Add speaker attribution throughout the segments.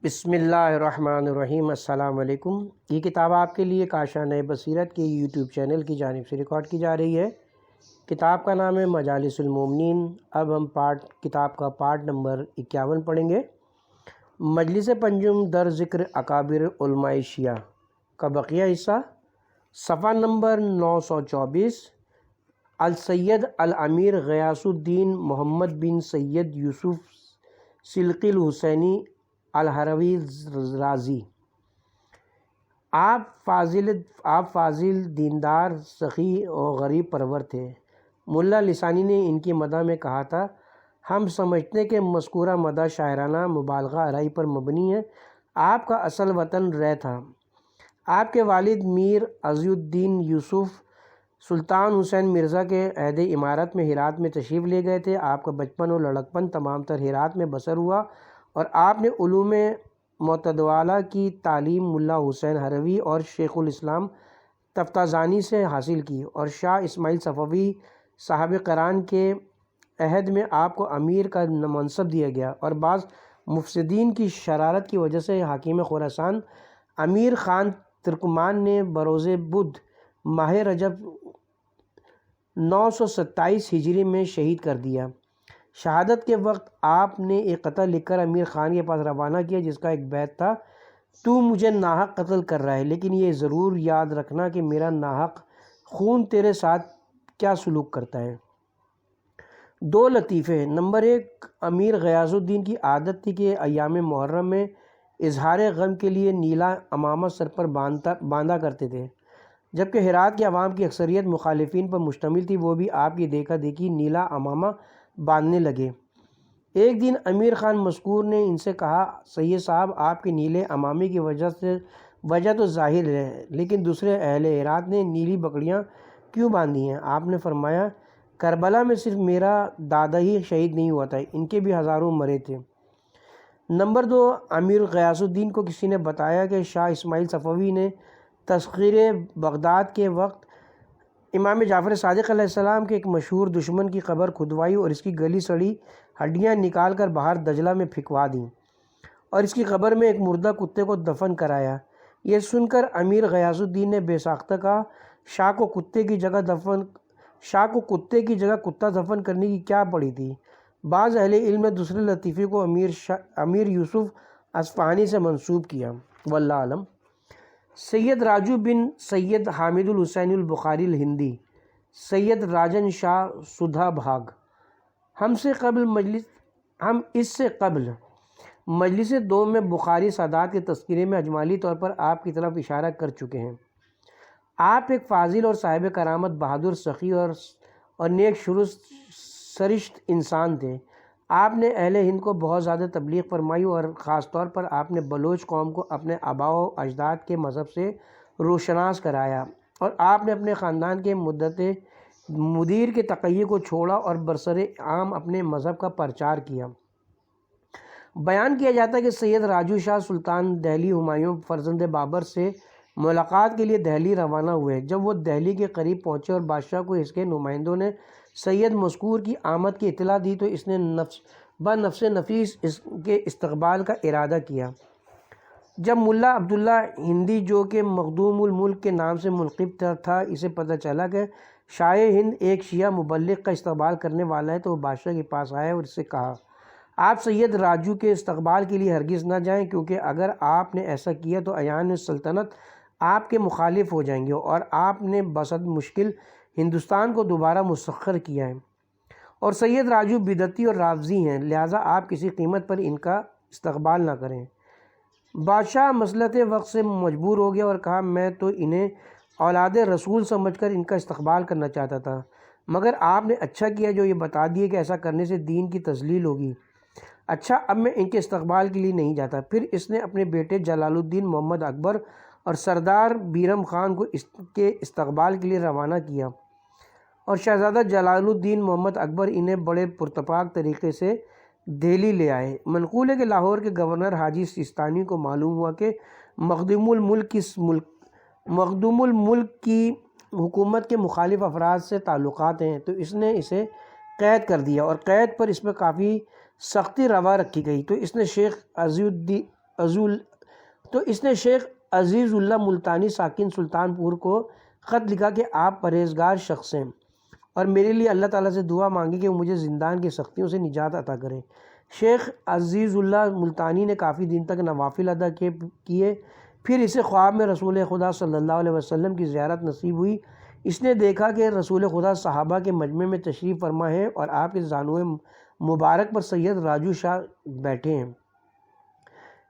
Speaker 1: بسم اللہ الرحمن الرحیم۔ السلام علیکم۔ یہ کتاب آپ کے لیے کاشانِ بصیرت کے یوٹیوب چینل کی جانب سے ریکارڈ کی جا رہی ہے۔ کتاب کا نام ہے مجالس المومنین۔ اب ہم کتاب کا پارٹ نمبر 51 پڑھیں گے۔ مجلس پنجم در ذکر اکابر علماء شیعہ کا بقیہ حصہ، صفحہ نمبر 924۔ السید الامیر غیاث الدین محمد بن سید یوسف سلقی الحسینی الہروی رازی۔ آپ فاضل دیندار، سخی اور غریب پرور تھے۔ ملا لسانی نے ان کی مدح میں کہا تھا: ہم سمجھتے ہیں کہ مذکورہ مدح شاعرانہ مبالغہ آرائی پر مبنی ہے۔ آپ کا اصل وطن رے تھا۔ آپ کے والد میر عزی الدین یوسف سلطان حسین مرزا کے عہد امارت میں ہرات میں تشریف لے گئے تھے۔ آپ کا بچپن اور لڑکپن تمام تر ہرات میں بسر ہوا اور آپ نے علوم متداولہ کی تعلیم ملا حسین ہروی اور شیخ الاسلام تفتازانی سے حاصل کی، اور شاہ اسماعیل صفوی صاحب قران کے عہد میں آپ کو امیر کا منصب دیا گیا، اور بعض مفسدین کی شرارت کی وجہ سے حاکم خراسان امیر خان ترکمان نے بروز بدھ ماہ رجب 927 ہجری میں شہید کر دیا۔ شہادت کے وقت آپ نے ایک خط لکھ کر امیر خان کے پاس روانہ کیا، جس کا ایک بیت تھا: تو مجھے ناحق قتل کر رہا ہے، لیکن یہ ضرور یاد رکھنا کہ میرا ناحق خون تیرے ساتھ کیا سلوک کرتا ہے۔ دو لطیفے۔ نمبر 1، امیر غیاث الدین کی عادت تھی کہ ایام محرم میں اظہار غم کے لیے نیلا عمامہ سر پر باندھا کرتے تھے، جبکہ ہرات کے عوام کی اکثریت مخالفین پر مشتمل تھی، وہ بھی آپ کی دیکھا دیکھی نیلا عمامہ باندھنے لگے۔ ایک دن امیر خان مذکور نے ان سے کہا: سید صاحب، آپ کے نیلے عمامے کی وجہ تو ظاہر ہے، لیکن دوسرے اہل ہرات نے نیلی بکڑیاں کیوں باندھی ہیں؟ آپ نے فرمایا: کربلا میں صرف میرا دادا ہی شہید نہیں ہوا تھا، ان کے بھی ہزاروں مرے تھے۔ نمبر 2، امیر غیاث الدین کو کسی نے بتایا کہ شاہ اسماعیل صفوی نے تسخیر بغداد کے وقت امام جعفر صادق علیہ السلام کے ایک مشہور دشمن کی قبر کھدوائی اور اس کی گلی سڑی ہڈیاں نکال کر باہر دجلہ میں پھینکوا دیں، اور اس کی قبر میں ایک مردہ کتے کو دفن کرایا۔ یہ سن کر امیر غیاث الدین نے بے ساختہ کہا: شاہ کو کتے کی جگہ کتا دفن کرنے کی کیا پڑی تھی؟ بعض اہل علم نے دوسرے لطیفے کو امیر یوسف اصفہانی سے منسوب کیا، واللہ اعلم۔ سید راجو بن سید حامد الحسینی البخاری الہندی، سید راجن شاہ سدھا بھاگ۔ ہم اس سے قبل مجلس دوم میں بخاری سادات کے تذکرے میں اجمالی طور پر آپ کی طرف اشارہ کر چکے ہیں۔ آپ ایک فاضل اور صاحب کرامت، بہادر، سخی اور نیک سرشت انسان تھے۔ آپ نے اہل ہند کو بہت زیادہ تبلیغ فرمائی، اور خاص طور پر آپ نے بلوچ قوم کو اپنے آباء و اجداد کے مذہب سے روشناس کرایا، اور آپ نے اپنے خاندان کے مدیر کے تقیہ کو چھوڑا اور برسر عام اپنے مذہب کا پرچار کیا۔ بیان کیا جاتا ہے کہ سید راجو شاہ سلطان دہلی ہمایوں فرزند بابر سے ملاقات کے لیے دہلی روانہ ہوئے۔ جب وہ دہلی کے قریب پہنچے اور بادشاہ کو اس کے نمائندوں نے سید مذکور کی آمد کی اطلاع دی، تو اس نے بنفس نفیس اس کے استقبال کا ارادہ کیا۔ جب ملا عبداللہ ہندی، جو کہ مخدوم الملک کے نام سے ملقب تھا، اسے پتہ چلا کہ شاہ ہند ایک شیعہ مبلغ کا استقبال کرنے والا ہے، تو وہ بادشاہ کے پاس آیا اور اس سے کہا: آپ سید راجو کے استقبال کے لیے ہرگز نہ جائیں، کیونکہ اگر آپ نے ایسا کیا تو ایان سلطنت آپ کے مخالف ہو جائیں گے، اور آپ نے بصد مشکل ہندوستان کو دوبارہ مسخر کیا ہے، اور سید راجو بدعتی اور رافضی ہیں، لہٰذا آپ کسی قیمت پر ان کا استقبال نہ کریں۔ بادشاہ مسلط وقت سے مجبور ہو گیا اور کہا: میں تو انہیں اولاد رسول سمجھ کر ان کا استقبال کرنا چاہتا تھا، مگر آپ نے اچھا کیا جو یہ بتا دیا کہ ایسا کرنے سے دین کی تذلیل ہوگی۔ اچھا، اب میں ان کے استقبال کے لیے نہیں جاتا۔ پھر اس نے اپنے بیٹے جلال الدین محمد اکبر اور سردار بیرم خان کو اس کے استقبال کے لیے روانہ کیا، اور شہزادہ جلال الدین محمد اکبر انہیں بڑے پرتپاک طریقے سے دہلی لے آئے۔ منقول ہے کہ لاہور کے گورنر حاجی سیستانی کو معلوم ہوا کہ مخدوم الملک کی حکومت کے مخالف افراد سے تعلقات ہیں، تو اس نے اسے قید کر دیا، اور قید پر اس پر کافی سختی روا رکھی گئی، تو اس نے شیخ اس نے شیخ عزیز اللہ ملتانی ساکن سلطان پور کو خط لکھا کہ آپ پرہیزگار شخص ہیں اور میرے لیے اللہ تعالیٰ سے دعا مانگی کہ وہ مجھے زندان کی سختیوں سے نجات عطا کرے۔ شیخ عزیز اللہ ملتانی نے کافی دن تک نوافل ادا کیے، پھر اسے خواب میں رسول خدا صلی اللہ علیہ وسلم کی زیارت نصیب ہوئی۔ اس نے دیکھا کہ رسول خدا صحابہ کے مجمع میں تشریف فرما ہے اور آپ کے زانوئے مبارک پر سید راجو شاہ بیٹھے ہیں۔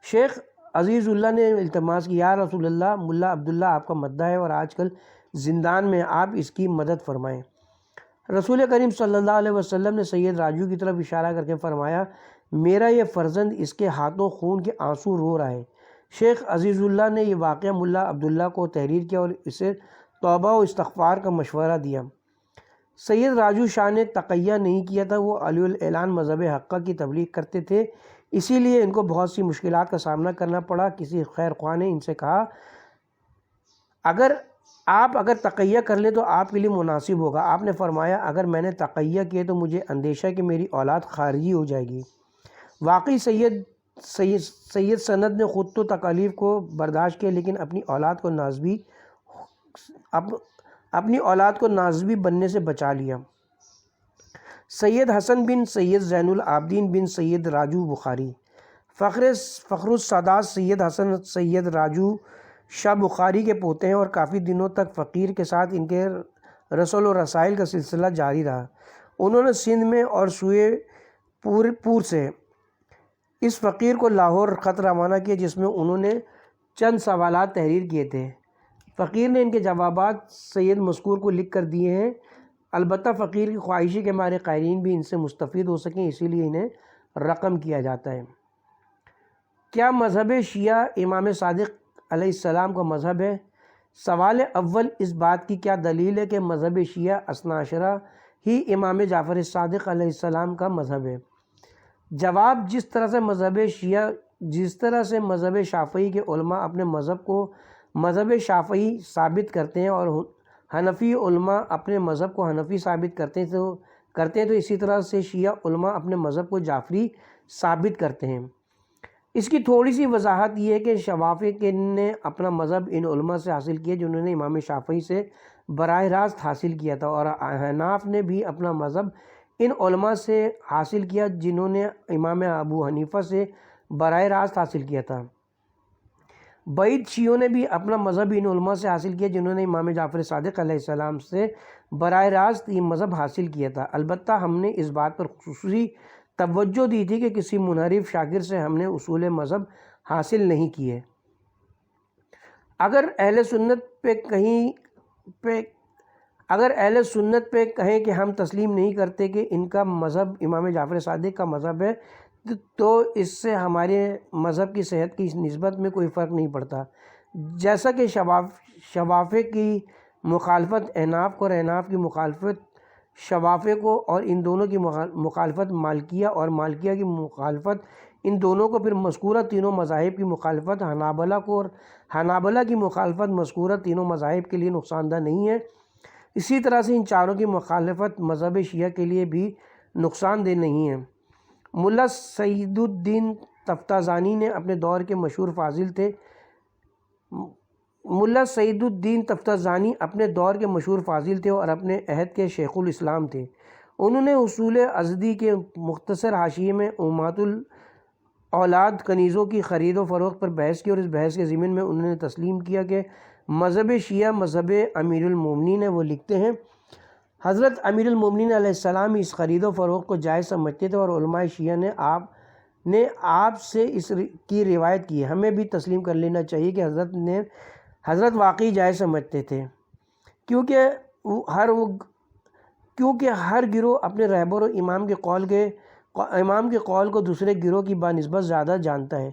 Speaker 1: شیخ عزیز اللہ نے التماس کی، یا رسول اللہ، ملا عبداللہ آپ کا مدعا ہے اور آج کل زندان میں، آپ اس کی مدد فرمائیں۔ رسول کریم صلی اللہ علیہ وسلم نے سید راجو کی طرف اشارہ کر کے فرمایا، میرا یہ فرزند اس کے ہاتھوں خون کے آنسو رو رہا ہے۔ شیخ عزیز اللہ نے یہ واقعہ ملا عبداللہ کو تحریر کیا اور اسے توبہ و استغفار کا مشورہ دیا۔ سید راجو شاہ نے تقیہ نہیں کیا تھا، وہ علی الاعلان مذہب حقہ کی تبلیغ کرتے تھے، اسی لیے ان کو بہت سی مشکلات کا سامنا کرنا پڑا۔ کسی خیر خواہ نے ان سے کہا، اگر تقیہ کر لیں تو آپ کے لیے مناسب ہوگا۔ آپ نے فرمایا، اگر میں نے تقیہ کیے تو مجھے اندیشہ ہے کہ میری اولاد خارجی ہو جائے گی۔ واقعی سید سند نے خود تو تکالیف کو برداشت کیا، لیکن اپنی اولاد کو نازبی بننے سے بچا لیا۔ سید حسن بن سید زین العابدین بن سید راجو بخاری، فخر السادات سید حسن سید راجو شاہ بخاری کے پوتے ہیں اور کافی دنوں تک فقیر کے ساتھ ان کے رسل و رسائل کا سلسلہ جاری رہا۔ انہوں نے سندھ میں اور سوئے پور سے اس فقیر کو لاہور خط روانہ کیا، جس میں انہوں نے چند سوالات تحریر کیے تھے۔ فقیر نے ان کے جوابات سید مذکور کو لکھ کر دیے ہیں۔ البتہ فقیر کی خواہشی کے مارے قائرین بھی ان سے مستفید ہو سکیں، اسی لیے انہیں رقم کیا جاتا ہے۔ کیا مذہب شیعہ امام صادق علیہ السلام کا مذہب ہے؟ سوال اول، اس بات کی کیا دلیل ہے کہ مذہب شیعہ اثنا عشرہ ہی امام جعفر صادق علیہ السلام کا مذہب ہے؟ جواب، جس طرح سے مذہب شافعی کے علماء اپنے مذہب کو مذہب شافعی ثابت کرتے ہیں اور حنفی علماء اپنے مذہب کو حنفی ثابت کرتے ہیں تو اسی طرح سے شیعہ علماء اپنے مذہب کو جعفری ثابت کرتے ہیں۔ اس کی تھوڑی سی وضاحت یہ ہے کہ شوافع نے اپنا مذہب ان علماء سے حاصل کیا جنہوں نے امام شافعی سے براہ راست حاصل کیا تھا، اور احناف نے بھی اپنا مذہب ان علماء سے حاصل کیا جنہوں نے امام ابو حنیفہ سے براہ راست حاصل کیا تھا۔ بعید شیعوں نے بھی اپنا مذہب ان علماء سے حاصل کیا جنہوں نے امام جعفر صادق علیہ السلام سے براہ راست یہ مذہب حاصل کیا تھا۔ البتہ ہم نے اس بات پر خصوصی توجہ دی تھی کہ کسی منحرف شاگرد سے ہم نے اصول مذہب حاصل نہیں کیے۔ اگر اہل سنت پہ کہیں کہ ہم تسلیم نہیں کرتے کہ ان کا مذہب امام جعفر صادق کا مذہب ہے، تو اس سے ہمارے مذہب کی صحت کی نسبت میں کوئی فرق نہیں پڑتا۔ جیسا کہ شوافع کی مخالفت احناف کو اور احناف کی مخالفت شوافع کو، اور ان دونوں کی مخالفت مالکیہ اور مالکیہ کی مخالفت ان دونوں کو، پھر مذکورہ تینوں مذاہب کی مخالفت حنابلہ کو اور حنابلہ کی مخالفت مذکورہ تینوں مذاہب کے لیے نقصان دہ نہیں ہے، اسی طرح سے ان چاروں کی مخالفت مذہب شیعہ کے لیے بھی نقصان دہ نہیں ہے۔ ملا سعید الدین تفتازانی نے اپنے دور کے مشہور فاضل تھے۔ ملا سعید الدین تفتازانی اپنے دور کے مشہور فاضل تھے اور اپنے عہد کے شیخ الاسلام تھے۔ انہوں نے اصول ازدی کے مختصر حاشیے میں امہات الاولاد کنیزوں کی خرید و فروخت پر بحث کی، اور اس بحث کے ضمن میں انہوں نے تسلیم کیا کہ مذہب شیعہ مذہب امیر المومنین ہے۔ وہ لکھتے ہیں، حضرت امیر المومنین علیہ السلام اس خرید و فروخت کو جائز سمجھتے تھے اور علماء شیعہ نے آپ سے اس کی روایت کی ہے۔ ہمیں بھی تسلیم کر لینا چاہیے کہ حضرت واقعی جائز سمجھتے تھے، کیونکہ ہر گروہ اپنے رہبر و امام کے قول کو دوسرے گروہ کی بنسبت زیادہ جانتا ہے۔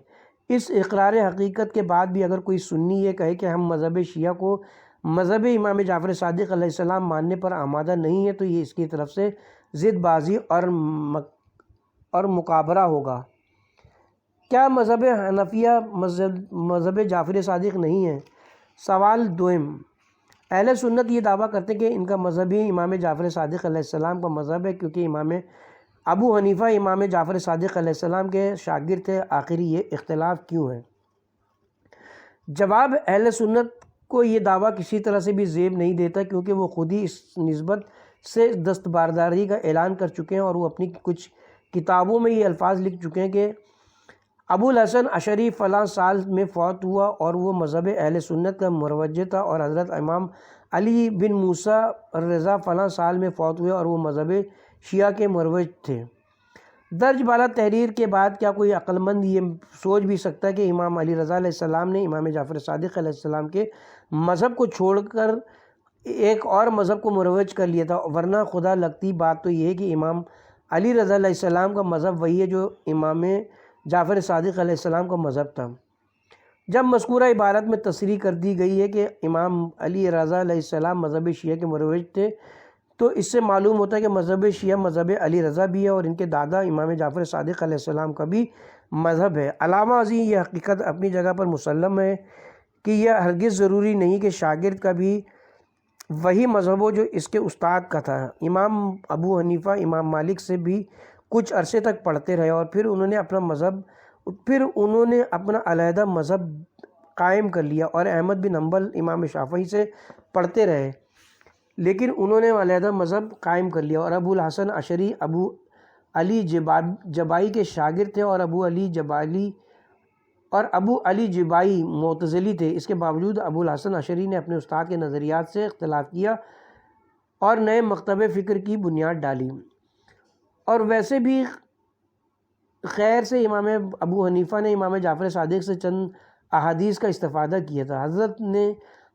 Speaker 1: اس اقرار حقیقت کے بعد بھی اگر کوئی سنی یہ کہے کہ ہم مذہب شیعہ کو مذہب امام جعفر صادق علیہ السلام ماننے پر آمادہ نہیں ہے، تو یہ اس کی طرف سے ضد بازی اور مکابرہ ہوگا۔ کیا مذہب حنفیہ مذہب جعفر صادق نہیں ہے؟ سوال دوم، اہل سنت یہ دعویٰ کرتے ہیں کہ ان کا مذہب ہی امام جعفر صادق علیہ السلام کا مذہب ہے، کیونکہ امام ابو حنیفہ امام جعفر صادق علیہ السلام کے شاگرد تھے، آخر یہ اختلاف کیوں ہے؟ جواب، اہل سنت کو یہ دعویٰ کسی طرح سے بھی زیب نہیں دیتا، کیونکہ وہ خود ہی اس نسبت سے دستبرداری کا اعلان کر چکے ہیں، اور وہ اپنی کچھ کتابوں میں یہ الفاظ لکھ چکے ہیں کہ ابو الحسن اشعری فلاں سال میں فوت ہوا اور وہ مذہب اہل سنت کا مروج تھا، اور حضرت امام علی بن موسیٰ الرضا فلاں سال میں فوت ہوئے اور وہ مذہب شیعہ کے مروج تھے۔ درج بالا تحریر کے بعد کیا کوئی عقل مند یہ سوچ بھی سکتا ہے کہ امام علی رضا علیہ السلام نے امام جعفر صادق علیہ السلام کے مذہب کو چھوڑ کر ایک اور مذہب کو مروج کر لیا تھا؟ ورنہ خدا لگتی بات تو یہ ہے کہ امام علی رضا علیہ السلام کا مذہب وہی ہے جو امام جعفر صادق علیہ السلام کا مذہب تھا۔ جب مذکورہ عبارت میں تصریح کر دی گئی ہے کہ امام علی رضا علیہ السلام مذہب شیعہ کے مروج تھے، تو اس سے معلوم ہوتا ہے کہ مذہب شیعہ مذہب علی رضا بھی ہے، اور ان کے دادا امام جعفر صادق علیہ السلام کا بھی مذہب ہے۔ علاوہ ازیں یہ حقیقت اپنی جگہ پر مسلم ہے کہ یہ ہرگز ضروری نہیں کہ شاگرد کا بھی وہی مذہب ہو جو اس کے استاد کا تھا۔ امام ابو حنیفہ امام مالک سے بھی کچھ عرصے تک پڑھتے رہے، اور پھر انہوں نے اپنا علیحدہ مذہب قائم کر لیا، اور احمد بن حنبل امام شافعی سے پڑھتے رہے لیکن انہوں نے علیحدہ مذہب قائم کر لیا، اور ابو الحسن اشعری ابو علی جبائی کے شاگرد تھے، اور ابو علی جبائی معتزلی تھے۔ اس کے باوجود ابو الحسن اشعری نے اپنے استاد کے نظریات سے اختلاف کیا اور نئے مکتب فکر کی بنیاد ڈالی، اور ویسے بھی خیر سے امام ابو حنیفہ نے امام جعفر صادق سے چند احادیث کا استفادہ کیا تھا۔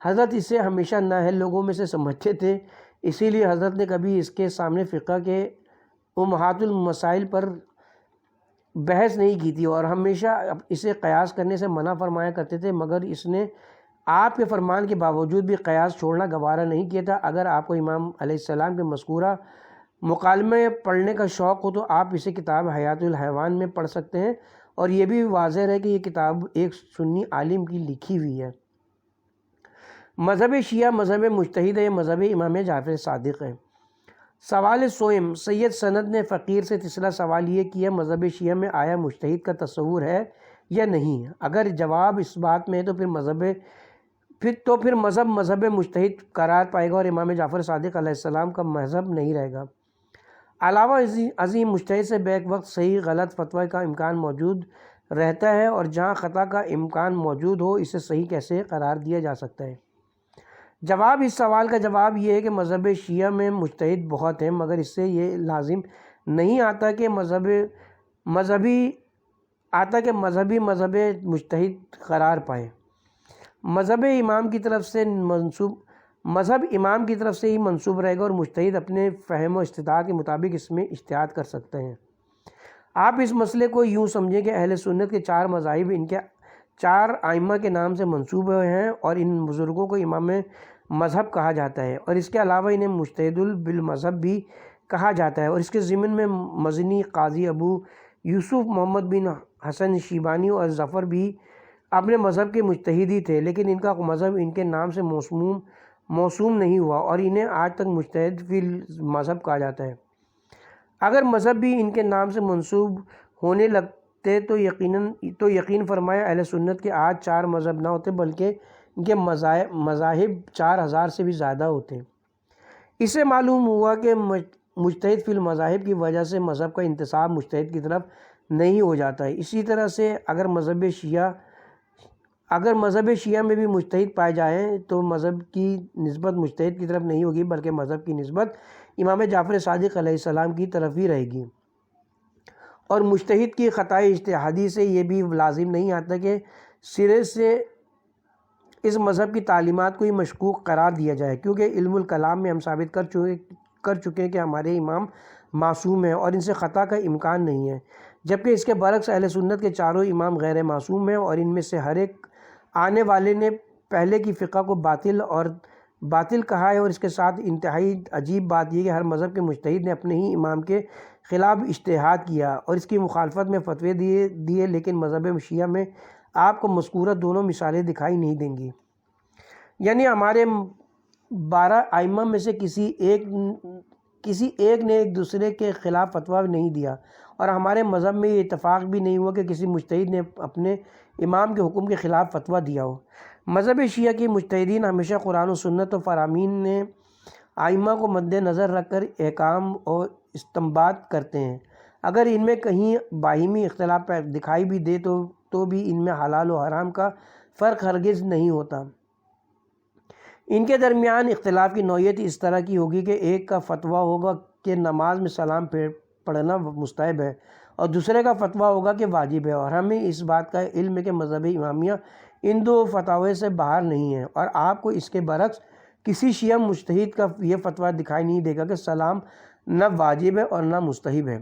Speaker 1: حضرت اسے ہمیشہ نااہل لوگوں میں سے سمجھتے تھے، اسی لیے حضرت نے کبھی اس کے سامنے فقہ کے امہات المسائل پر بحث نہیں کی تھی، اور ہمیشہ اسے قیاس کرنے سے منع فرمایا کرتے تھے، مگر اس نے آپ کے فرمان کے باوجود بھی قیاس چھوڑنا گوارا نہیں کیا تھا۔ اگر آپ کو امام علیہ السلام کے مذکورہ مکالمے پڑھنے کا شوق ہو تو آپ اسے کتاب حیات الحیوان میں پڑھ سکتے ہیں، اور یہ بھی واضح ہے کہ یہ کتاب ایک سنی عالم کی لکھی ہوئی ہے۔ مذہب شیعہ مذہب مجتہد ہے، مذہب امام جعفر صادق ہے۔ سوال سوئم، سید سند نے فقیر سے تیسرا سوال یہ کیا، مذہب شیعہ میں آیا مجتہد کا تصور ہے یا نہیں؟ اگر جواب اس بات میں ہے تو پھر مذہب مجتہد قرار پائے گا، اور امام جعفر صادق علیہ السلام کا مذہب نہیں رہے گا۔ علاوہ ازیں مجتہد سے بیک وقت صحیح غلط فتویٰ کا امکان موجود رہتا ہے، اور جہاں خطا کا امکان موجود ہو اسے صحیح کیسے قرار دیا جا سکتا ہے؟ جواب، اس سوال کا جواب یہ ہے کہ مذہب شیعہ میں مجتہد بہت ہیں، مگر اس سے یہ لازم نہیں آتا کہ مذہبی مجتہد قرار پائے۔ مذہب امام کی طرف سے ہی منسوب رہے گا، اور مجتہد اپنے فہم و استطاعت کے مطابق اس میں اجتہاد کر سکتے ہیں۔ آپ اس مسئلے کو یوں سمجھیں کہ اہل سنت کے 4 مذاہب ان کے 4 ائمہ کے نام سے منسوب ہیں، اور ان بزرگوں کو امام مذہب کہا جاتا ہے، اور اس کے علاوہ انہیں مجتہد بالمذہب بھی کہا جاتا ہے، اور اس کے ضمن میں مزنی، قاضی ابو یوسف، محمد بن حسن شیبانی اور ظفر بھی اپنے مذہب کے مجتہد ہی تھے، لیکن ان کا مذہب ان کے نام سے موسوم نہیں ہوا، اور انہیں آج تک مجتہد فی المذہب کہا جاتا ہے۔ اگر مذہب بھی ان کے نام سے منسوب ہونے لگتے تو یقین فرمایا اہل سنت کے آج 4 مذہب نہ ہوتے، بلکہ ان کے مذاہب 4000 سے بھی زیادہ ہوتے۔ اس سے معلوم ہوا کہ مجتہد فی المذاہب کی وجہ سے مذہب کا انتساب مجتہد کی طرف نہیں ہو جاتا ہے۔ اسی طرح سے اگر مذہب شیعہ میں بھی مجتہد پائے جائیں تو مذہب کی نسبت مجتہد کی طرف نہیں ہوگی، بلکہ مذہب کی نسبت امام جعفر صادق علیہ السلام کی طرف ہی رہے گی۔ اور مجتہد کی خطائے اجتہادی سے یہ بھی لازم نہیں آتا کہ سرے سے اس مذہب کی تعلیمات کو ہی مشکوک قرار دیا جائے، کیونکہ علم الکلام میں ہم ثابت کر چکے ہیں کہ ہمارے امام معصوم ہیں اور ان سے خطا کا امکان نہیں ہے، جبکہ اس کے برعکس اہل سنت کے 4 امام غیر معصوم ہیں، اور ان میں سے ہر ایک آنے والے نے پہلے کی فقہ کو باطل کہا ہے۔ اور اس کے ساتھ انتہائی عجیب بات یہ کہ ہر مذہب کے مجتہد نے اپنے ہی امام کے خلاف اجتہاد کیا اور اس کی مخالفت میں فتوے دیے، لیکن مذہب شیعہ میں آپ کو مذکورہ دونوں مثالیں دکھائی نہیں دیں گی۔ یعنی ہمارے 12 ائمہ میں سے کسی کسی ایک نے ایک دوسرے کے خلاف فتویٰ نہیں دیا، اور ہمارے مذہب میں یہ اتفاق بھی نہیں ہوا کہ کسی مجتہد نے اپنے امام کے حکم کے خلاف فتویٰ دیا ہو۔ مذہب شیعہ کی مجتہدین ہمیشہ قرآن و سنت و فرامین نے آئمہ کو مد نظر رکھ کر احکام اور استنباط کرتے ہیں۔ اگر ان میں کہیں باہمی اختلاف دکھائی بھی دے تو بھی ان میں حلال و حرام کا فرق ہرگز نہیں ہوتا۔ ان کے درمیان اختلاف کی نوعیت اس طرح کی ہوگی کہ ایک کا فتویٰ ہوگا کہ نماز میں سلام پڑھنا مستحب ہے، اور دوسرے کا فتویٰ ہوگا کہ واجب ہے، اور ہمیں اس بات کا علم ہے کہ مذہب امامیہ ان دو فتوے سے باہر نہیں ہے، اور آپ کو اس کے برعکس کسی شیعہ مجتہد کا یہ فتویٰ دکھائی نہیں دے گا کہ سلام نہ واجب ہے اور نہ مستحب ہے۔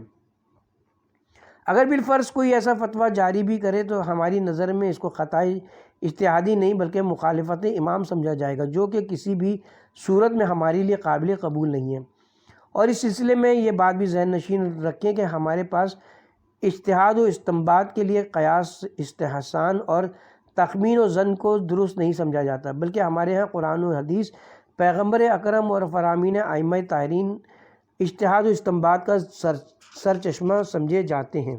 Speaker 1: اگر بالفرض کوئی ایسا فتویٰ جاری بھی کرے تو ہماری نظر میں اس کو خطأ اجتہادی نہیں بلکہ مخالفت امام سمجھا جائے گا، جو کہ کسی بھی صورت میں ہمارے لیے قابل قبول نہیں ہے۔ اور اس سلسلے میں یہ بات بھی ذہن نشین رکھیں کہ ہمارے پاس اجتہاد و استنباط کے لیے قیاس، استحسان اور تخمین و ظن کو درست نہیں سمجھا جاتا، بلکہ ہمارے ہاں قرآن و حدیث، پیغمبر اکرم اور فرامین ائمہ طاہرین اجتہاد و استنباط کا سرچشمہ سمجھے جاتے ہیں۔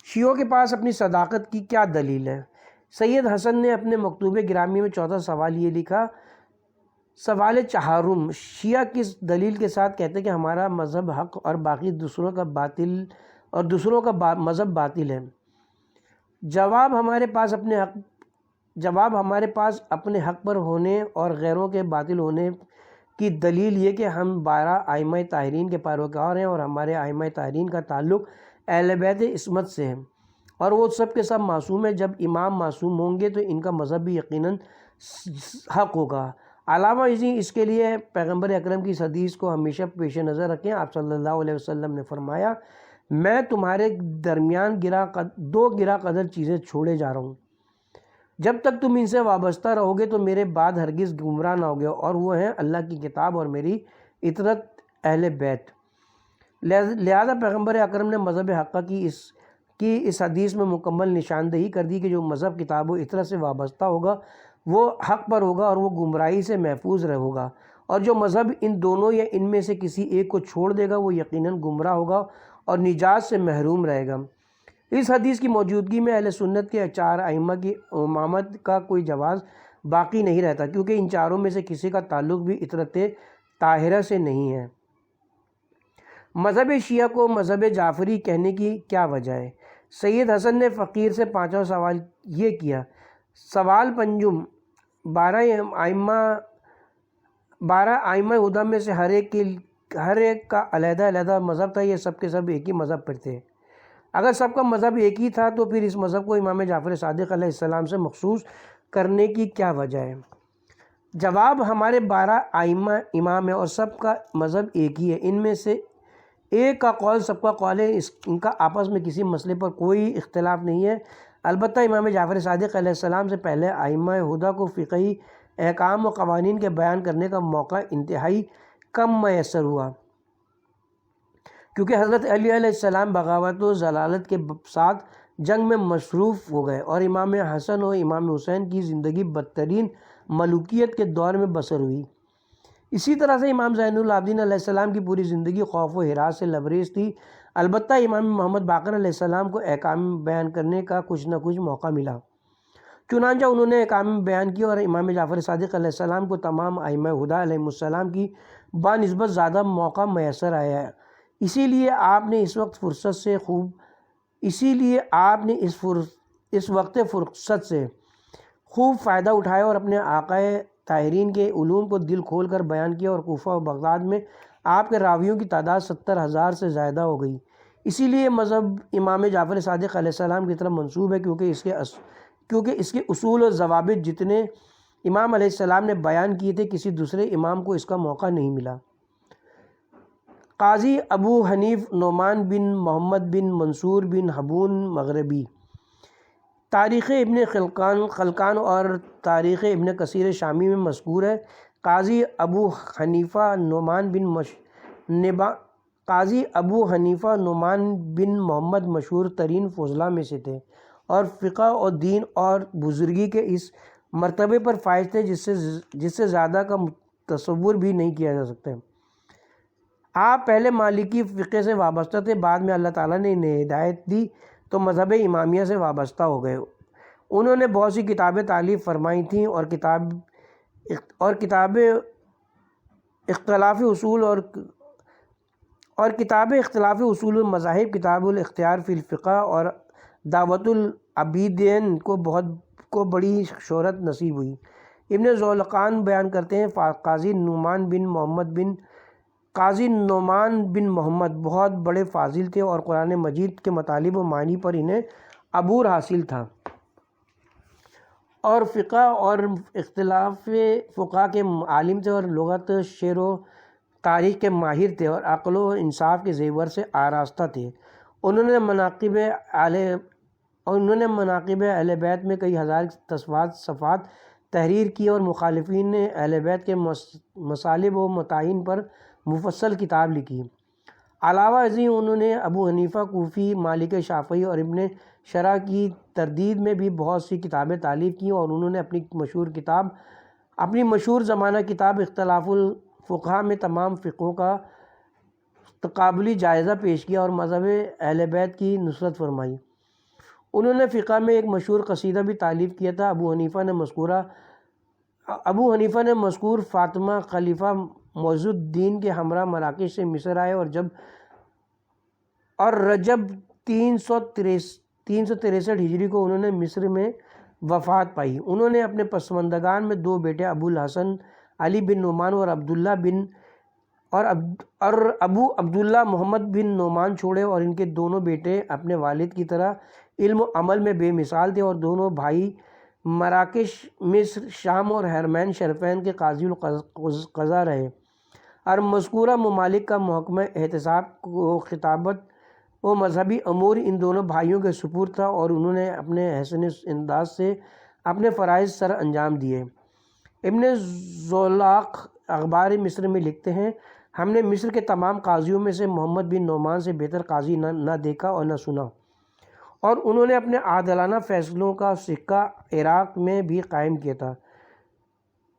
Speaker 1: شیعوں کے پاس اپنی صداقت کی کیا دلیل ہے؟ سید حسن نے اپنے مکتوب گرامی میں چوتھا سوال یہ لکھا: سوال چہارم، شیعہ کس دلیل کے ساتھ کہتے ہیں کہ ہمارا مذہب حق اور باقی دوسروں کا مذہب باطل ہے؟ جواب ہمارے پاس اپنے حق پر ہونے اور غیروں کے باطل ہونے کی دلیل یہ کہ ہم 12 ائمہ طاہرین کے پیروکار ہیں، اور ہمارے ائمہ طاہرین کا تعلق اہل بیت عصمت سے ہے، اور وہ سب کے سب معصوم ہیں۔ جب امام معصوم ہوں گے تو ان کا مذہب بھی یقیناً حق ہوگا۔ علاوہ ازیں اس کے لیے پیغمبر اکرم کی اس حدیث کو ہمیشہ پیش نظر رکھیں۔ آپ صلی اللہ علیہ وسلم نے فرمایا: میں تمہارے درمیان دو گرا قدر چیزیں چھوڑے جا رہا ہوں، جب تک تم ان سے وابستہ رہو گے تو میرے بعد ہرگز گمراہ نہ ہوگے، اور وہ ہیں اللہ کی کتاب اور میری اطاعت اہل بیت۔ لہذا پیغمبر اکرم نے مذہب حقہ کی اس حدیث میں مکمل نشاندہی کر دی کہ جو مذہب کتاب و اطاعت سے وابستہ ہوگا وہ حق پر ہوگا اور وہ گمراہی سے محفوظ ہوگا، اور جو مذہب ان دونوں یا ان میں سے کسی ایک کو چھوڑ دے گا وہ یقیناً گمراہ ہوگا اور نجات سے محروم رہے گا۔ اس حدیث کی موجودگی میں اہل سنت کے 4 ائمہ کی امامت کا کوئی جواز باقی نہیں رہتا، کیونکہ ان چاروں میں سے کسی کا تعلق بھی اطرت طاہرہ سے نہیں ہے۔ مذہب شیعہ کو مذہب جعفری کہنے کی کیا وجہ ہے؟ سید حسن نے فقیر سے 5واں سوال یہ کیا: سوال پنجم، 12 ائمہ ہدی میں سے ہر ایک کا علیحدہ مذہب تھا، یہ سب کے سب ایک ہی مذہب پر تھے۔ اگر سب کا مذہب ایک ہی تھا تو پھر اس مذہب کو امام جعفر صادق علیہ السلام سے مخصوص کرنے کی کیا وجہ ہے؟ جواب: ہمارے 12 ائمہ امام ہیں اور سب کا مذہب ایک ہی ہے، ان میں سے ایک کا قول سب کا قول ہے، ان کا آپس میں کسی مسئلے پر کوئی اختلاف نہیں ہے۔ البتہ امام جعفر صادق علیہ السلام سے پہلے ائمہ ہدی کو فقہی احکام و قوانین کے بیان کرنے کا موقع انتہائی کم میسر ہوا، کیونکہ حضرت علی علیہ السلام بغاوت و ضلالت کے ساتھ جنگ میں مصروف ہو گئے، اور امام حسن و امام حسین کی زندگی بدترین ملوکیت کے دور میں بسر ہوئی۔ اسی طرح سے امام زین العابدین علیہ السلام کی پوری زندگی خوف و ہراس سے لبریز تھی۔ البتہ امام محمد باقر علیہ السلام کو احکام بیان کرنے کا کچھ نہ کچھ موقع ملا، چنانچہ انہوں نے احکام بیان کیا، اور امام جعفر صادق علیہ السلام کو تمام ائمہ ہدی علیہ السلام کی بنسبت زیادہ موقع میسر آیا ہے۔ اسی لیے آپ نے اس وقت فرصت سے خوب فائدہ اٹھایا اور اپنے آقا طاہرین کے علوم کو دل کھول کر بیان کیا، اور کوفہ و بغداد میں آپ کے راویوں کی تعداد 70,000 سے زیادہ ہو گئی۔ اسی لیے مذہب امام جعفر صادق علیہ السلام کی طرف منسوب ہے، کیونکہ اس کے اصول و ضوابط جتنے امام علیہ السلام نے بیان کیے تھے کسی دوسرے امام کو اس کا موقع نہیں ملا۔ قاضی ابو حنیف نعمان بن محمد بن منصور بن حبون مغربی، تاریخ ابن خلقان اور تاریخ ابن کثیر شامی میں مذکور ہے۔ قاضی ابو حنیفہ نعمان بن محمد مشہور ترین فضلاء میں سے تھے، اور فقہ اور دین اور بزرگی کے اس مرتبے پر فائز تھے جس سے زیادہ کا تصور بھی نہیں کیا جا سکتا۔ آپ پہلے مالکی فقہ سے وابستہ تھے، بعد میں اللہ تعالیٰ نے انہیں ہدایت دی تو مذہب امامیہ سے وابستہ ہو گئے۔ انہوں نے بہت سی کتابیں تالیف فرمائی تھیں اور کتابیں اختلاف اصول المذاہب، کتاب الاختیار فی الفقہ اور دعوت العابدین کو بڑی شہرت نصیب ہوئی۔ ابن ذوالفقار بیان کرتے ہیں قاضی نعمان بن محمد بہت بڑے فاضل تھے اور قرآن مجید کے مطالب و معنی پر انہیں عبور حاصل تھا، اور فقہ اور اختلاف فقہ کے عالم تھے، اور لغت، شعر و تاریخ کے ماہر تھے، اور عقل و انصاف کے زیور سے آراستہ تھے۔ انہوں نے مناقب اہل بیت میں کئی ہزار صفحات تحریر کی اور مخالفین اہل بیت کے مصالب و متائن پر مفصل کتاب لکھی۔ علاوہ ازیں انہوں نے ابو حنیفہ کوفی، مالک شافعی اور ابن شرح کی تردید میں بھی بہت سی کتابیں تالیف کیں، اور انہوں نے اپنی مشہور زمانہ کتاب اختلاف الفقہ میں تمام فقہوں کا تقابلی جائزہ پیش کیا اور مذہب اہل بیت کی نصرت فرمائی۔ انہوں نے فقہ میں ایک مشہور قصیدہ بھی تالیف کیا تھا۔ ابو حنیفہ نے مذکور فاطمہ خلیفہ معز الدین کے ہمراہ مراکش سے مصر آئے، اور رجب 363 ہجری کو انہوں نے مصر میں وفات پائی۔ انہوں نے اپنے پسماندگان میں دو بیٹے ابو الحسن علی بن نعمان اور ابو عبداللہ محمد بن نعمان چھوڑے، اور ان کے دونوں بیٹے اپنے والد کی طرح علم و عمل میں بے مثال تھے، اور دونوں بھائی مراکش، مصر، شام اور حرمین شریفین کے قاضی القضاء رہے، اور مذکورہ ممالک کا محکمہ احتساب و خطابت و مذہبی امور ان دونوں بھائیوں کے سپرد تھا، اور انہوں نے اپنے حسن انداز سے اپنے فرائض سر انجام دیے۔ ابن ذوالفقار اخبار مصر میں لکھتے ہیں، ہم نے مصر کے تمام قاضیوں میں سے محمد بن نعمان سے بہتر قاضی نہ دیکھا اور نہ سنا، اور انہوں نے اپنے عادلانہ فیصلوں کا سکہ عراق میں بھی قائم کیا تھا۔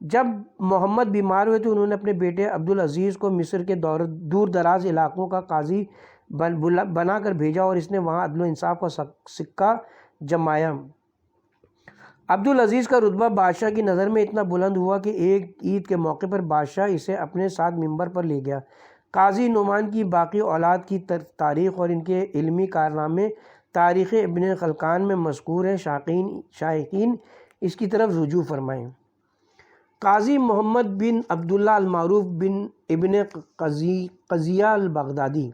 Speaker 1: جب محمد بیمار ہوئے تو انہوں نے اپنے بیٹے عبدالعزیز کو مصر کے دور دراز علاقوں کا قاضی بنا کر بھیجا، اور اس نے وہاں عدل و انصاف کا سکہ جمایا۔ عبدالعزیز کا رتبہ بادشاہ کی نظر میں اتنا بلند ہوا کہ ایک عید کے موقع پر بادشاہ اسے اپنے ساتھ ممبر پر لے گیا۔ قاضی نعمان کی باقی اولاد کی تاریخ اور ان کے علمی کارنامے تاریخ ابن خلکان میں مذکور ہیں، شائقین اس کی طرف رجوع فرمائیں۔ قاضی محمد بن عبداللہ المعروف بن ابن قضیہ البغدادی،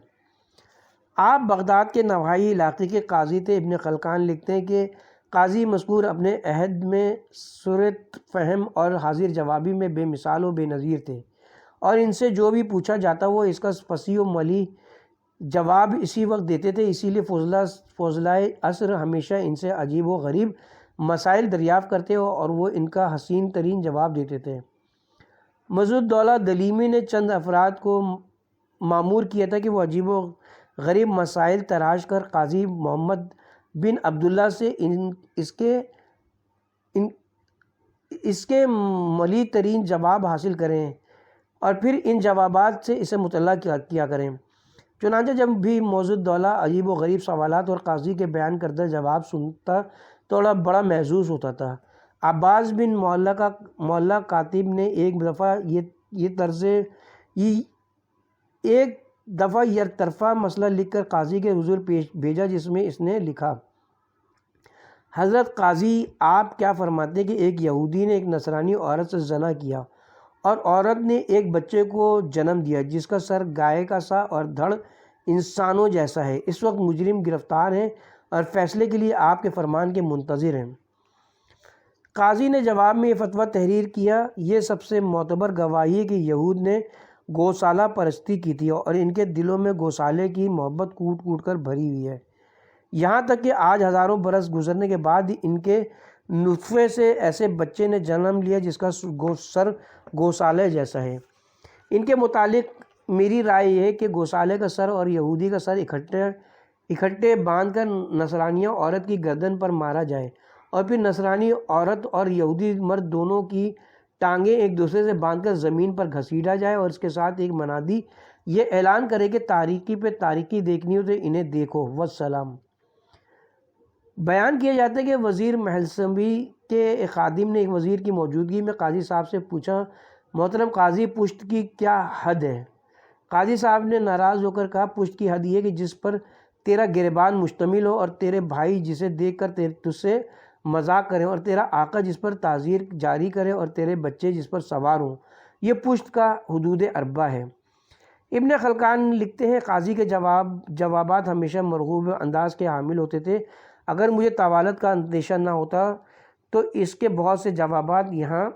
Speaker 1: آپ بغداد کے نواحی علاقے کے قاضی تھے۔ ابن خلکان لکھتے ہیں کہ قاضی مذکور اپنے عہد میں سرعت فہم اور حاضر جوابی میں بے مثال و بے نظیر تھے، اور ان سے جو بھی پوچھا جاتا وہ اس کا فصیح و ملی جواب اسی وقت دیتے تھے، اسی لیے فضلائے عصر ہمیشہ ان سے عجیب و غریب مسائل دریافت کرتے اور وہ ان کا حسین ترین جواب دیتے تھے۔ معز الدولہ دلیمی نے چند افراد کو مامور کیا تھا کہ وہ عجیب و غریب مسائل تراش کر قاضی محمد بن عبداللہ سے اس کے ملی ترین جواب حاصل کریں اور پھر ان جوابات سے اسے مطلع کیا کریں۔ چنانچہ جب بھی معز الدولہ عجیب و غریب سوالات اور قاضی کے بیان کردہ جواب سنتا تو بڑا محظوظ ہوتا تھا۔ عباس بن معلیٰ کاتب نے ایک دفعہ یکطرفہ مسئلہ لکھ کر قاضی کے حضور بھیجا، جس میں اس نے لکھا: حضرت قاضی، آپ کیا فرماتے ہیں کہ ایک یہودی نے ایک نصرانی عورت سے زنا کیا اور عورت نے ایک بچے کو جنم دیا جس کا سر گائے کا سا اور دھڑ انسانوں جیسا ہے۔ اس وقت مجرم گرفتار ہیں اور فیصلے کے لیے آپ کے فرمان کے منتظر ہیں۔ قاضی نے جواب میں یہ فتویٰ تحریر کیا: یہ سب سے معتبر گواہی ہے کہ یہود نے گوسالہ پرستی کی تھی اور ان کے دلوں میں گوسالے کی محبت کوٹ کوٹ کر بھری ہوئی ہے، یہاں تک کہ آج ہزاروں برس گزرنے کے بعد ان کے نطفے سے ایسے بچے نے جنم لیا جس کا سر گوسالے جیسا ہے۔ ان کے متعلق میری رائے یہ ہے کہ گوسالے کا سر اور یہودی کا سر اکٹھے باندھ کر نصرانیہ عورت کی گردن پر مارا جائے، اور پھر نصرانی عورت اور یہودی مرد دونوں کی ٹانگیں ایک دوسرے سے باندھ کر زمین پر گھسیٹا جائے اور اس کے ساتھ ایک منادی یہ اعلان کرے کہ تاریکی پہ تاریکی دیکھنی ہو تو انہیں دیکھو، والسلام۔ بیان کیا جاتا ہے کہ وزیر محلسبی کے ایک خادم نے ایک وزیر کی موجودگی میں قاضی صاحب سے پوچھا، محترم قاضی، پشت کی کیا حد ہے؟ قاضی صاحب نے ناراض ہو کر کہا، پشت کی حد یہ کہ جس پر تیرا گریبان مشتمل ہو، اور تیرے بھائی جسے دیکھ کر تجھ سے مذاق کریں، اور تیرا آقا جس پر تعزیر جاری کرے، اور تیرے بچے جس پر سوار ہوں، یہ پشت کا حدود اربع ہے۔ ابن خلقان لکھتے ہیں، قاضی کے جوابات ہمیشہ مرغوب انداز کے حامل ہوتے تھے۔ اگر مجھے طوالت کا اندیشہ نہ ہوتا تو اس کے بہت سے جوابات یہاں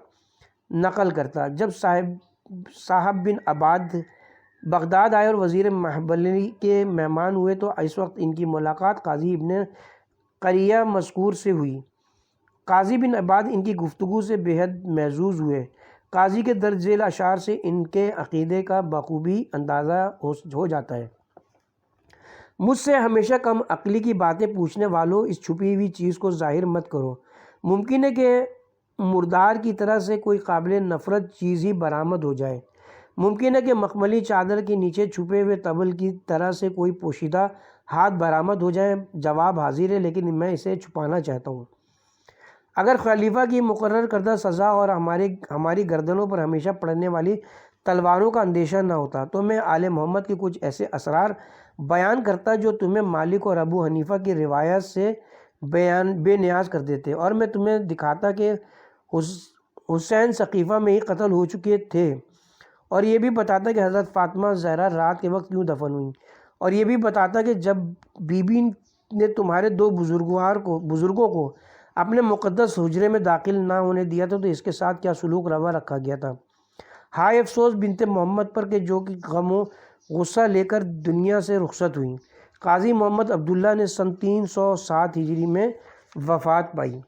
Speaker 1: نقل کرتا۔ جب صاحب بن عباد بغداد آئے اور وزیر محبلی کے مہمان ہوئے تو اس وقت ان کی ملاقات قاضی ابن قریہ مذکور سے ہوئی۔ قاضی بن عباد ان کی گفتگو سے بے حد محظوظ ہوئے۔ قاضی کے درج ذیل اشعار سے ان کے عقیدے کا بخوبی اندازہ ہو جاتا ہے۔ مجھ سے ہمیشہ کم عقلی کی باتیں پوچھنے والوں، اس چھپی ہوئی چیز کو ظاہر مت کرو۔ ممکن ہے کہ مردار کی طرح سے کوئی قابل نفرت چیز ہی برآمد ہو جائے۔ ممکن ہے کہ مخملی چادر کے نیچے چھپے ہوئے طبل کی طرح سے کوئی پوشیدہ ہاتھ برآمد ہو جائے۔ جواب حاضر ہے، لیکن میں اسے چھپانا چاہتا ہوں۔ اگر خلیفہ کی مقرر کردہ سزا اور ہماری گردنوں پر ہمیشہ پڑنے والی تلواروں کا اندیشہ نہ ہوتا تو میں آل محمد کے کچھ ایسے اسرار بیان کرتا جو تمہیں مالک اور ابو حنیفہ کی روایت سے بے نیاز کر دیتے، اور میں تمہیں دکھاتا کہ حسین سقیفہ میں ہی قتل ہو چکے تھے، اور یہ بھی بتاتا کہ حضرت فاطمہ زہرا رات کے وقت کیوں دفن ہوئیں، اور یہ بھی بتاتا کہ جب بی بی نے تمہارے دو بزرگوں کو اپنے مقدس حجرے میں داخل نہ ہونے دیا تھا تو اس کے ساتھ کیا سلوک روا رکھا گیا تھا۔ ہائے افسوس بنت محمد پر کہ جو کہ غم و غصہ لے کر دنیا سے رخصت ہوئیں۔ قاضی محمد عبداللہ نے سن 307 ہجری میں وفات پائی۔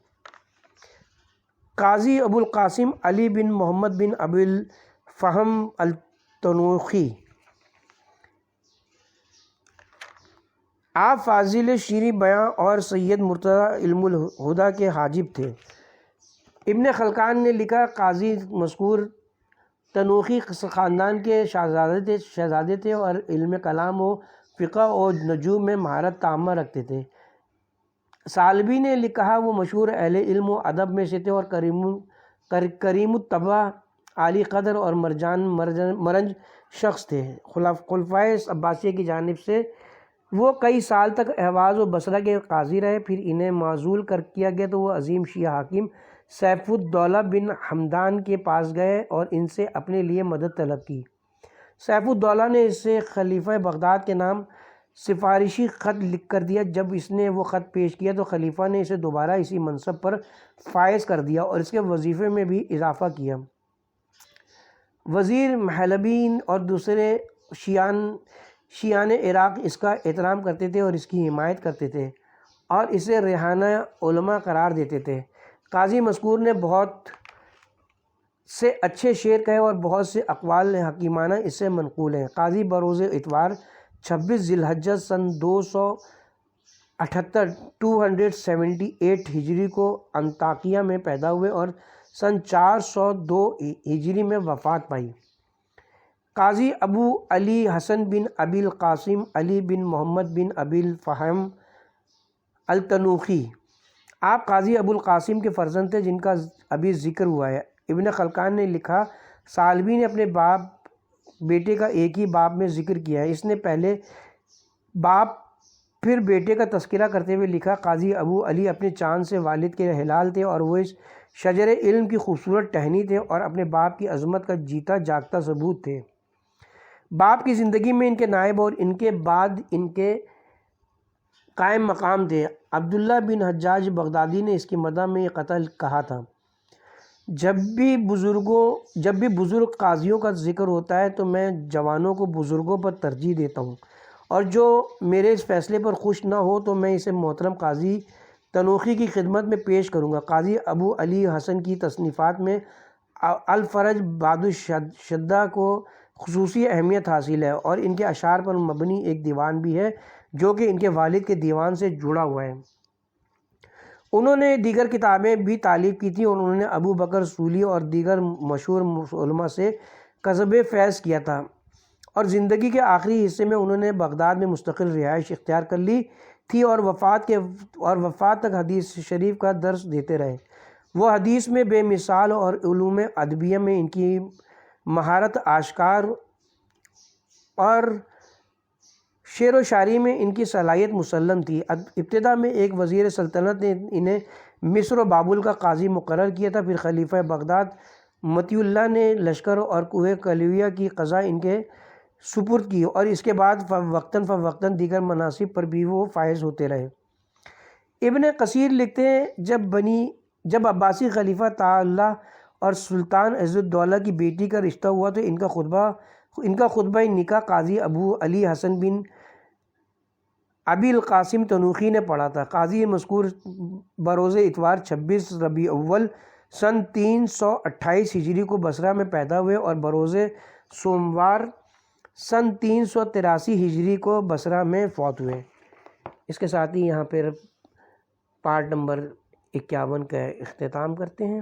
Speaker 1: قاضی ابو القاسم علی بن محمد بن ابی الفہم التنوخی، آپ فاضل شیریں بیاں اور سید مرتضی علم الہدیٰ کے حاجب تھے۔ ابن خلقان نے لکھا، قاضی مذکور تنوخی خاندان کے شہزادے تھے اور علم کلام و فقہ و نجوم میں مہارت تامہ رکھتے تھے۔ سالبی نے کہا، وہ مشہور اہل علم و ادب میں سے تھے اور کریم الطبع، عالی قدر اور مرنج شخص تھے۔ خلفائے عباسیہ کی جانب سے وہ کئی سال تک اہواز و بصرہ کے قاضی رہے، پھر انہیں معزول کیا گیا تو وہ عظیم شیعہ حاکم سیف الدولہ بن حمدان کے پاس گئے اور ان سے اپنے لیے مدد طلب کی۔ سیف الدولہ نے اس سے خلیفہ بغداد کے نام سفارشی خط لکھ کر دیا۔ جب اس نے وہ خط پیش کیا تو خلیفہ نے اسے دوبارہ اسی منصب پر فائز کر دیا اور اس کے وظیفے میں بھی اضافہ کیا۔ وزیر محلبی اور دوسرے شیعان عراق اس کا احترام کرتے تھے اور اس کی حمایت کرتے تھے اور اسے ریحانہ علماء قرار دیتے تھے۔ قاضی مذکور نے بہت سے اچھے شعر کہے اور بہت سے اقوال حکیمانہ اس سے منقول ہیں۔ قاضی بروز اتوار 26 ذی الحجہ سن 278 ہجری کو انطاکیہ میں پیدا ہوئے اور سن 402 ہجری میں وفات پائی۔ قاضی ابو علی حسن بن ابی القاسم علی بن محمد بن ابی الفہم التنوخی، آپ قاضی ابو القاسم کے فرزند تھے جن کا ابھی ذکر ہوا ہے۔ ابن خلقان نے لکھا، سالبی نے اپنے بیٹے کا ایک ہی باب میں ذکر کیا ہے۔ اس نے پہلے باپ پھر بیٹے کا تذکرہ کرتے ہوئے لکھا، قاضی ابو علی اپنے چاند سے والد کے ہلال تھے اور وہ اس شجر علم کی خوبصورت ٹہنی تھے اور اپنے باپ کی عظمت کا جیتا جاگتا ثبوت تھے۔ باپ کی زندگی میں ان کے نائب اور ان کے بعد ان کے قائم مقام تھے۔ عبداللہ بن حجاج بغدادی نے اس کی مدح میں یہ قتل کہا تھا، جب بھی بزرگ قاضیوں کا ذکر ہوتا ہے تو میں جوانوں کو بزرگوں پر ترجیح دیتا ہوں، اور جو میرے اس فیصلے پر خوش نہ ہو تو میں اسے محترم قاضی تنوخی کی خدمت میں پیش کروں گا۔ قاضی ابو علی حسن کی تصنیفات میں الفرج بعد الشدہ کو خصوصی اہمیت حاصل ہے اور ان کے اشعار پر مبنی ایک دیوان بھی ہے جو کہ ان کے والد کے دیوان سے جڑا ہوا ہے۔ انہوں نے دیگر کتابیں بھی تالیف کی تھیں اور انہوں نے ابو بکر صولی اور دیگر مشہور علماء سے کسب فیض کیا تھا اور زندگی کے آخری حصے میں انہوں نے بغداد میں مستقل رہائش اختیار کر لی تھی اور وفات تک حدیث شریف کا درس دیتے رہے۔ وہ حدیث میں بے مثال اور علوم ادبیہ میں ان کی مہارت آشکار اور شعر و شاعری میں ان کی صلاحیت مسلم تھی۔ ابتدا میں ایک وزیر سلطنت نے انہیں مصر و بابل کا قاضی مقرر کیا تھا، پھر خلیفہ بغداد مطیع اللہ نے لشکر اور کوہ کلویہ کی قضا ان کے سپرد کی اور اس کے بعد وقتاً فوقتاً دیگر مناصب پر بھی وہ فائز ہوتے رہے۔ ابن کثیر لکھتے ہیں جب عباسی خلیفہ طاء اللہ اور سلطان عز الدولہ کی بیٹی کا رشتہ ہوا تو ان کا خطبہ نکاح قاضی ابو علی حسن بن ابی القاسم تنوخی نے پڑھا تھا۔ قاضی مذکور بروز اتوار 26 ربیع اول سن 328 ہجری کو بصرہ میں پیدا ہوئے اور بروز سوموار سن 383 ہجری کو بصرہ میں فوت ہوئے۔ اس کے ساتھ ہی یہاں پر پارٹ نمبر 51 کا اختتام کرتے ہیں۔